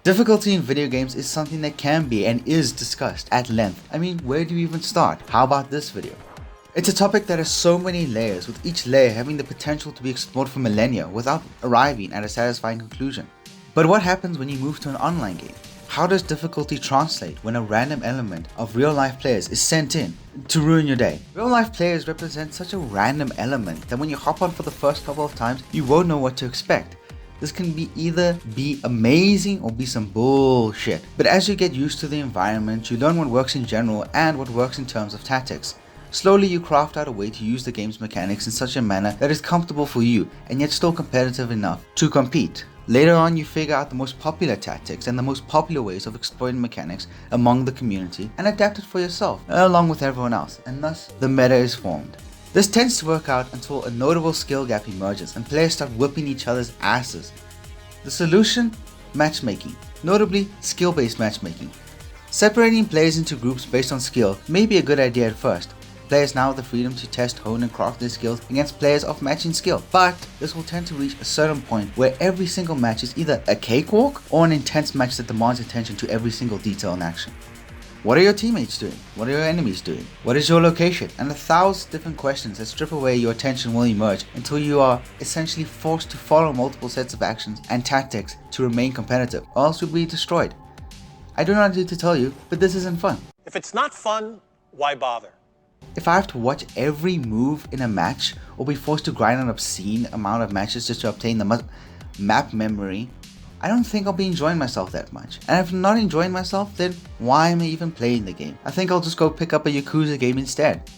Difficulty in video games is something that can be and is discussed at length. I mean, where do you even start? How about this video? It's a topic that has so many layers, with each layer having the potential to be explored for millennia without arriving at a satisfying conclusion. But what happens when you move to an online game? How does difficulty translate when a random element of real life players is sent in to ruin your day? Real life players represent such a random element that when you hop on for the first couple of times, you won't know what to expect. This can either be amazing or be some bullshit. But as you get used to the environment, you learn what works in general and what works in terms of tactics. Slowly you craft out a way to use the game's mechanics in such a manner that is comfortable for you and yet still competitive enough to compete. Later on, you figure out the most popular tactics and the most popular ways of exploiting mechanics among the community and adapt it for yourself along with everyone else, and thus the meta is formed. This tends to work out until a notable skill gap emerges and players start whipping each other's asses. The solution? Matchmaking, notably skill-based matchmaking. Separating players into groups based on skill may be a good idea at first. Players now have the freedom to test, hone and craft their skills against players of matching skill, but this will tend to reach a certain point where every single match is either a cakewalk or an intense match that demands attention to every single detail and action. What are your teammates doing? What are your enemies doing? What is your location? And 1,000 different questions that strip away your attention will emerge until you are essentially forced to follow multiple sets of actions and tactics to remain competitive, or else you'll be destroyed. I do not need to tell you, but this isn't fun. If it's not fun, why bother? If I have to watch every move in a match or be forced to grind an obscene amount of matches just to obtain the map memory, I don't think I'll be enjoying myself that much. And if I'm not enjoying myself, then why am I even playing the game? I think I'll just go pick up a Yakuza game instead.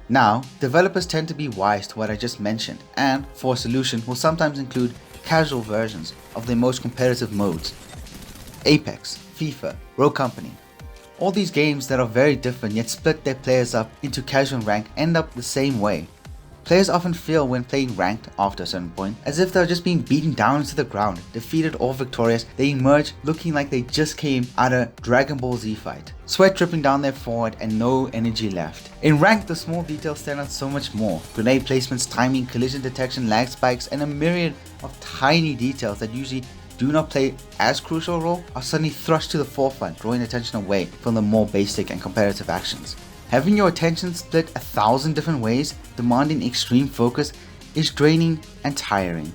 Now, developers tend to be wise to what I just mentioned, and for a solution will sometimes include casual versions of the most competitive modes. Apex, FIFA, Rogue Company. All these games that are very different yet split their players up into casual and ranked end up the same way. Players often feel when playing ranked after a certain point as if they're just being beaten down into the ground. Defeated or victorious, they emerge looking like they just came out of Dragon Ball Z fight. Sweat dripping down their forehead and no energy left. In ranked, the small details stand out so much more. Grenade placements, timing, collision detection, lag spikes, and a myriad of tiny details that usually do not play as crucial a role are suddenly thrust to the forefront, drawing attention away from the more basic and competitive actions. Having your attention split 1,000 different ways, demanding extreme focus, is draining and tiring.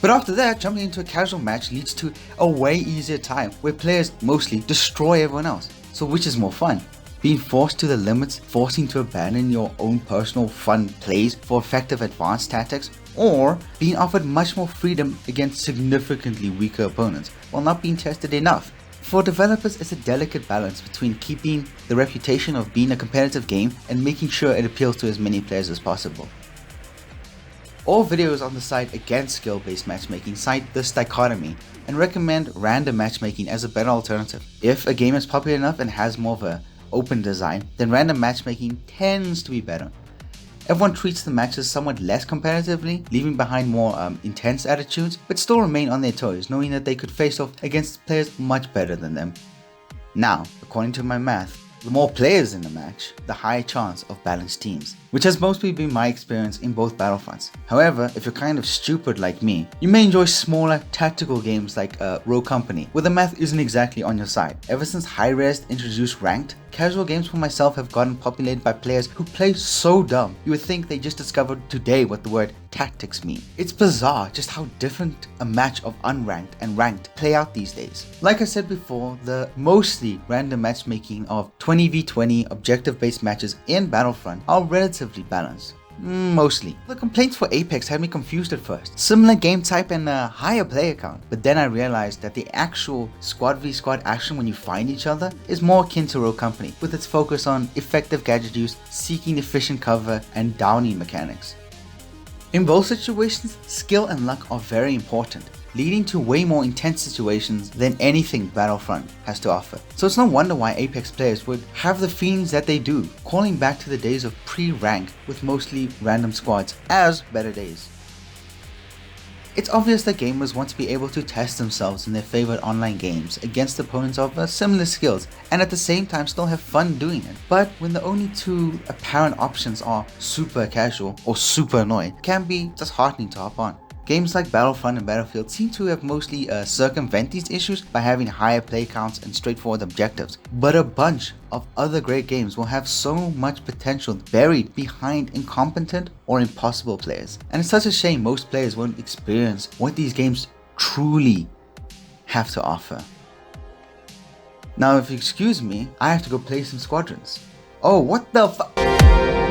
But after that, jumping into a casual match leads to a way easier time where players mostly destroy everyone else. So which is more fun? Being forced to the limits, forcing to abandon your own personal fun plays for effective advanced tactics, or being offered much more freedom against significantly weaker opponents while not being tested enough? For developers, it's a delicate balance between keeping the reputation of being a competitive game and making sure it appeals to as many players as possible. All videos on the site against skill-based matchmaking cite this dichotomy and recommend random matchmaking as a better alternative. If a game is popular enough and has more of an open design, then random matchmaking tends to be better. Everyone treats the matches somewhat less competitively, leaving behind more intense attitudes, but still remain on their toes, knowing that they could face off against players much better than them. Now, according to my math, the more players in the match, the higher chance of balanced teams, which has mostly been my experience in both Battlefronts. However, if you're kind of stupid like me, you may enjoy smaller tactical games like Rogue Company, where the math isn't exactly on your side. Ever since hi-rez introduced ranked, casual games for myself have gotten populated by players who play so dumb you would think they just discovered today what the word tactics mean. It's bizarre just how different a match of unranked and ranked play out these days. Like I said before, the mostly random matchmaking of 20v20 objective-based matches in Battlefront are relatively balanced. Mostly. The complaints for Apex had me confused at first. Similar game type and a higher player count, but then I realized that the actual squad v squad action when you find each other is more akin to Rogue Company, with its focus on effective gadget use, seeking efficient cover, and downing mechanics. In both situations, skill and luck are very important, leading to way more intense situations than anything Battlefront has to offer. So it's no wonder why Apex players would have the feelings that they do, calling back to the days of pre-rank with mostly random squads as better days. It's obvious that gamers want to be able to test themselves in their favorite online games against opponents of similar skills and at the same time still have fun doing it. But when the only two apparent options are super casual or super annoying, it can be disheartening to hop on. Games like Battlefront and Battlefield seem to have mostly circumvent these issues by having higher play counts and straightforward objectives, but a bunch of other great games will have so much potential buried behind incompetent or impossible players, and it's such a shame most players won't experience what these games truly have to offer. Now if you excuse me, I have to go play some Squadrons. Oh, what the fu-